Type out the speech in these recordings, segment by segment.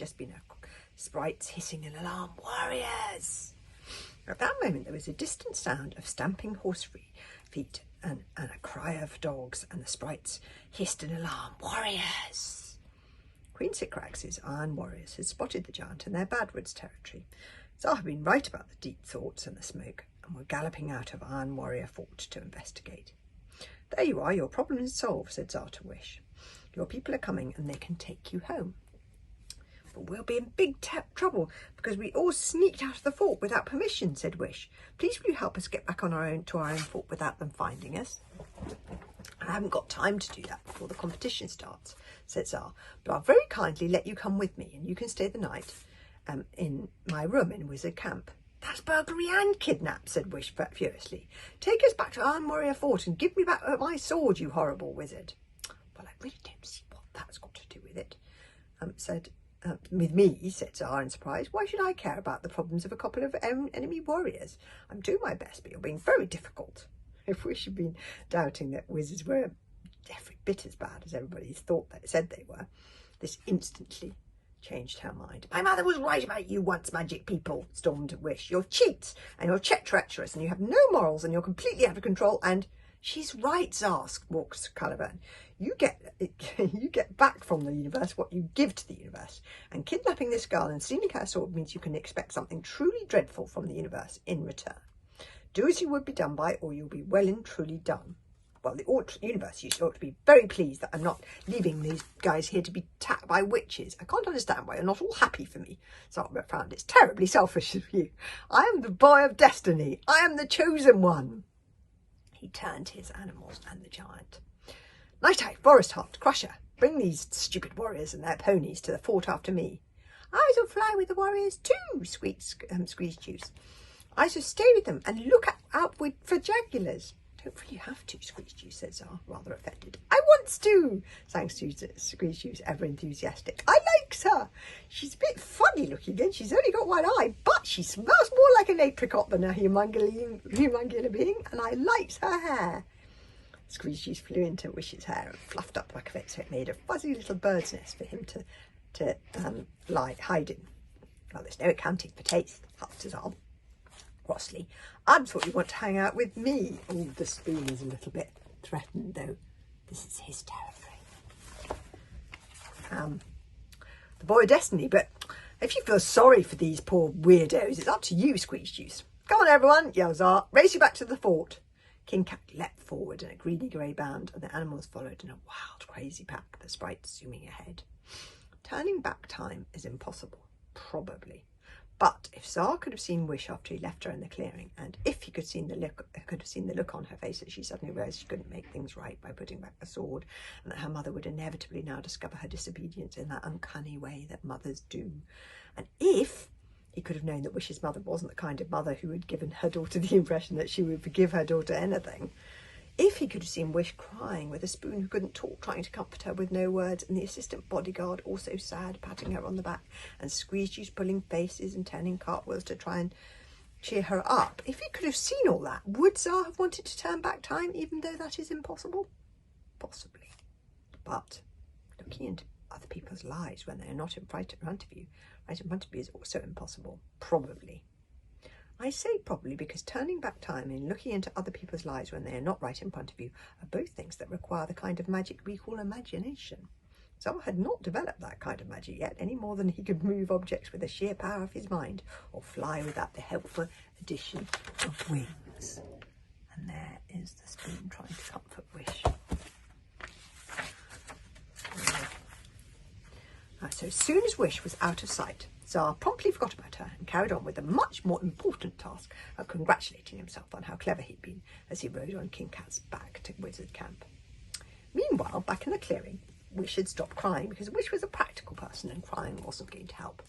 just been sprites hissing an alarm. Warriors! At that moment there was a distant sound of stamping horse feet and a cry of dogs, and the sprites hissed an alarm. Warriors! Queen Sycrax's iron warriors had spotted the giant in their Badwoods territory. Tsar had been right about the deep thoughts and the smoke, and were galloping out of Iron Warrior Fort to investigate. There you are, your problem is solved, said Tsar to Wish. Your people are coming and they can take you home. But we'll be in big trouble because we all sneaked out of the fort without permission, said Wish. Please will you help us get back on to our own fort without them finding us? I haven't got time to do that before the competition starts, said Tsar, but I'll very kindly let you come with me and you can stay the night in my room in Wizard Camp. That's burglary and kidnap, said Wish furiously. Take us back to Iron Warrior Fort and give me back my sword, you horrible wizard. Well, I really don't see what that's got to do with it, with me, said Tsar in surprise. Why should I care about the problems of a couple of enemy warriors? I'm doing my best, but you're being very difficult. If Wish had been doubting that wizards were every bit as bad as everybody said they were, this instantly changed her mind. My mother was right about you once, magic people, stormed Wish. You're cheats, and you're treacherous, and you have no morals, and you're completely out of control, and... She's right, Tsar, walks Caliban. You get back from the universe what you give to the universe, and kidnapping this girl and stealing her sword means you can expect something truly dreadful from the universe in return. Do as you would be done by, or you'll be well and truly done. Well, the universe, you ought to be very pleased that I'm not leaving these guys here to be attacked by witches. I can't understand why you're not all happy for me. Tsar frowned. It's terribly selfish of you. I am the boy of destiny. I am the chosen one. He turned to his animals and the giant. Night Eye, Forest Heart, Crusher, bring these stupid warriors and their ponies to the fort after me. I shall fly with the warriors too, squeaked Squeeze Juice. I shall stay with them and look out for jagulars. Don't really have to, Squeeze Juice, said Tsar, rather offended. I wants to, sang Squeeze Juice, ever enthusiastic. I likes her. She's a bit funny looking and she's only got one eye, but she smells more like an apricot than a humungular being, and I likes her hair. Squeeze Juice flew into Wish's hair and fluffed up the back of it so it made a fuzzy little bird's nest for him to hide in. Well, there's no accounting for taste, huffed Tsar crossly. I thought you want to hang out with me. Oh, the spoon is a little bit threatened, though. This is his territory. The boy of destiny, but if you feel sorry for these poor weirdos, it's up to you, Squeeze Juice. Come on, everyone, yelled Tsar. Race you back to the fort. King Cat leapt forward in a greedy-grey bound, and the animals followed in a wild, crazy pack, the sprites zooming ahead. Turning back time is impossible, probably. But if Tsar could have seen Wish after he left her in the clearing, and if he could have seen the look on her face that she suddenly realised she couldn't make things right by putting back the sword, and that her mother would inevitably now discover her disobedience in that uncanny way that mothers do, and if he could have known that Wish's mother wasn't the kind of mother who had given her daughter the impression that she would forgive her daughter anything, if he could have seen Wish crying with a spoon who couldn't talk, trying to comfort her with no words, and the assistant bodyguard also sad, patting her on the back, and Squeeze Juice pulling faces and turning cartwheels to try and cheer her up, if he could have seen all that, would Tsar have wanted to turn back time, even though that is impossible? Possibly. But looking into other people's lives when they are not right in front of you is also impossible. Probably. I say probably because turning back time and looking into other people's lives when they are not right in front of you are both things that require the kind of magic we call imagination. Tsar had not developed that kind of magic yet, any more than he could move objects with the sheer power of his mind, or fly without the helpful addition of wings. And there is the spoon trying to comfort Wish. So as soon as Wish was out of sight, Tsar promptly forgot about her and carried on with the much more important task of congratulating himself on how clever he'd been as he rode on King Cat's back to Wizard Camp. Meanwhile, back in the clearing, Wish had stopped crying because Wish was a practical person and crying wasn't going to help.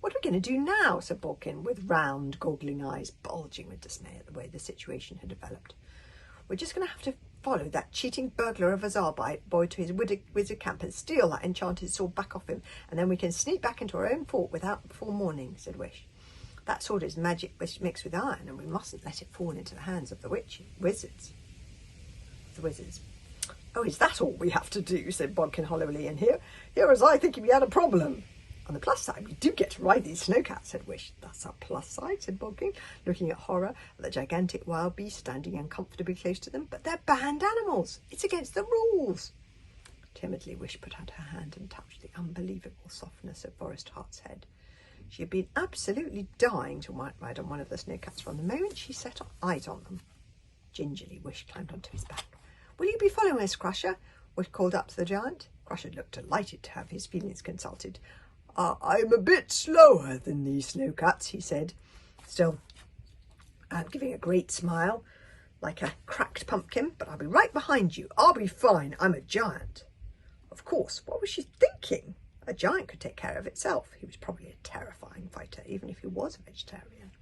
What are we going to do now? Said Bodkin, with round, goggling eyes bulging with dismay at the way the situation had developed. We're just going to have to follow that cheating burglar of a Tsar boy to his wizard camp and steal that enchanted sword back off him, and then we can sneak back into our own fort before morning, said Wish. That sword is magic mixed with iron, and we mustn't let it fall into the hands of the wizards. Oh, is that all we have to do? Said Bodkin hollowly, and here as I think we had a problem. On the plus side, we do get to ride these snowcats, said Wish. That's a plus side, said Bodkin, looking at horror at the gigantic wild beast standing uncomfortably close to them. But they're banned animals. It's against the rules. Timidly, Wish put out her hand and touched the unbelievable softness of Forest Heart's head. She had been absolutely dying to ride on one of the snowcats from the moment she set eyes on them. Gingerly, Wish climbed onto his back. Will you be following us, Crusher? Wish called up to the giant. Crusher looked delighted to have his feelings consulted. I'm a bit slower than these snowcats, he said, still giving a great smile, like a cracked pumpkin, but I'll be right behind you. I'll be fine. I'm a giant. Of course, what was she thinking? A giant could take care of itself. He was probably a terrifying fighter, even if he was a vegetarian.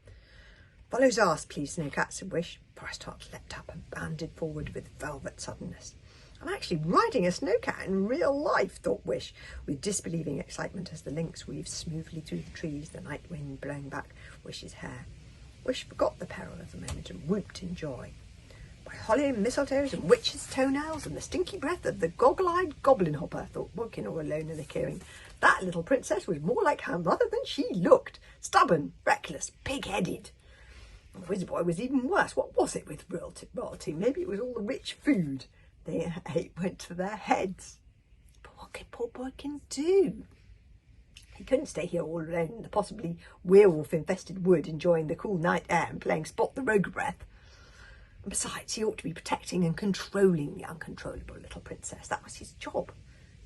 Follow's ass, please, Snowcat, said Wish. Forest Heart leapt up and bounded forward with velvet suddenness. I'm actually riding a snowcat in real life, thought Wish, with disbelieving excitement as the lynx weaved smoothly through the trees, the night wind blowing back Wish's hair. Wish forgot the peril of the moment and whooped in joy. By holly and mistletoes and witches' toenails and the stinky breath of the goggle-eyed goblin hopper, thought Bodkin all alone in the clearing. That little princess was more like her mother than she looked. Stubborn, reckless, pig-headed. The Wizard Boy was even worse. What was it with royalty? Maybe it was all the rich food they ate went to their heads. But what could poor Bodkin do? He couldn't stay here all alone in the possibly werewolf-infested wood, enjoying the cool night air and playing Spot the Rogue Breath. And besides, he ought to be protecting and controlling the uncontrollable little princess. That was his job.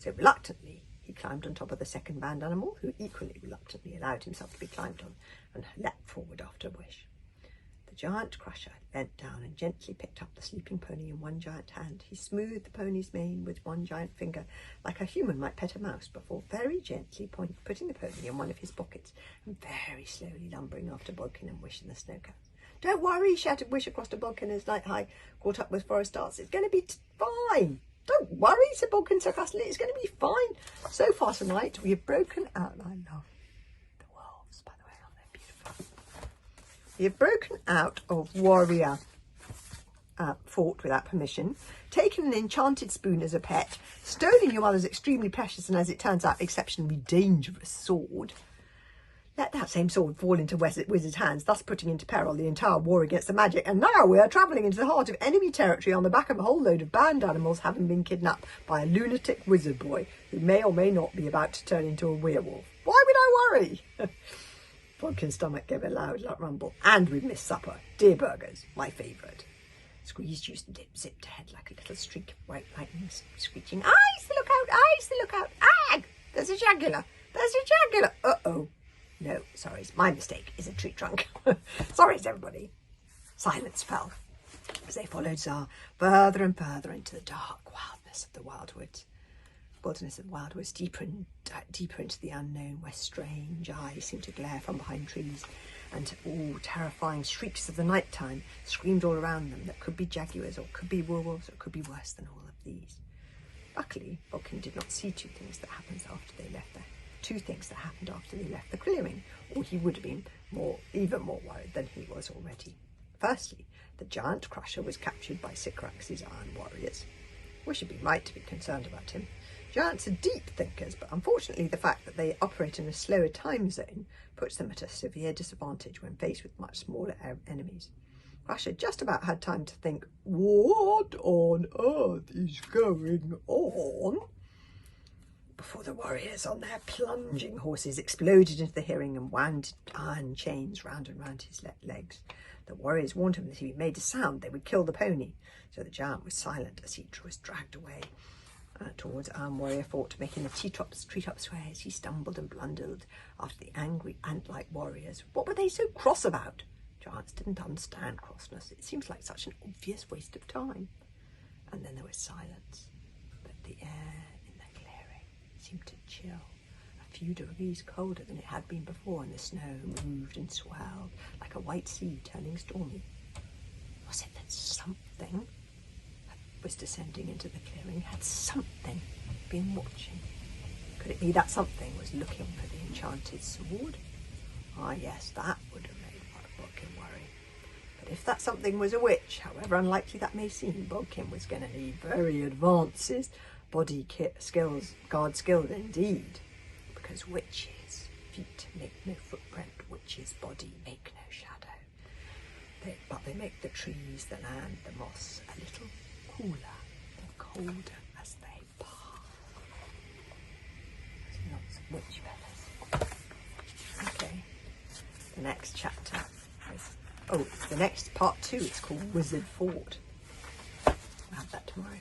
So reluctantly, he climbed on top of the second band animal, who equally reluctantly allowed himself to be climbed on, and leapt forward after Wish. The giant Crusher leant down and gently picked up the sleeping pony in one giant hand. He smoothed the pony's mane with one giant finger, like a human might pet a mouse, before very gently putting the pony in one of his pockets and very slowly lumbering after Bodkin and Wish and the snowcats. Don't worry, shouted Wish across to Bodkin as Night High caught up with Forest Darts. It's going to be fine. Don't worry, said Bodkin sarcastically. It's going to be fine. So far tonight, we have broken out. I love the wolves, by the way, aren't they beautiful? We have broken out of Warrior Fort without permission, taken an enchanted spoon as a pet, stolen your mother's extremely precious and, as it turns out, exceptionally dangerous sword. Let that same sword fall into Wizard's hands, thus putting into peril the entire war against the magic. And now we are travelling into the heart of enemy territory on the back of a whole load of banned animals having been kidnapped by a lunatic wizard boy who may or may not be about to turn into a werewolf. Why would I worry? Bodkin's stomach gave a loud rumble. And we've missed supper. Deer burgers, my favourite. Squeeze juice and dip zipped ahead like a little streak of white lightning, screeching, "Eyes the lookout! Eyes the lookout! Ag! There's a jagular! There's a jagular! Uh-oh! No, sorry, it's my mistake. It's a tree trunk. Sorry, everybody." Silence fell as they followed Tsar further and further into the dark wildness of the wildwoods. Deeper and deeper into the unknown, where strange eyes seemed to glare from behind trees, and all terrifying shrieks of the night time screamed all around them that could be jaguars or could be werewolves or could be worse than all of these. Luckily, Bodkin did not see two things that happened after they left the clearing, or he would have been even more worried than he was already. Firstly, the giant Crusher was captured by Sycorax's iron warriors. We should be right to be concerned about him. Giants are deep thinkers, but unfortunately the fact that they operate in a slower time zone puts them at a severe disadvantage when faced with much smaller enemies. Crusher just about had time to think, what on earth is going on? Before the warriors on their plunging horses exploded into the hearing and wound iron chains round and round his legs. The warriors warned him that if he made a sound, they would kill the pony, so the giant was silent as he was dragged away towards Warrior Fort, making the treetops sway as he stumbled and blundered after the angry ant-like warriors. What were they so cross about? Giants didn't understand crossness. It seems like such an obvious waste of time. And then there was silence, but the air in the clearing seemed to chill, a few degrees colder than it had been before, and the snow moved and swelled like a white sea turning stormy. Was it that something that was descending into the clearing had something been watching? Could it be that something was looking for the enchanted sword? Ah yes, that would have made Bodkin worry. But if that something was a witch, however unlikely that may seem, Bodkin was going to need very advanced body guard skills indeed, because because witches' feet make no footprint, witches' body make no shadow. But they make the trees, the land, the moss a little cooler and colder as they pass. There's lots of witch feathers. Okay, the next chapter is, the next part 2 is called Wizard Fort. I'll have that tomorrow.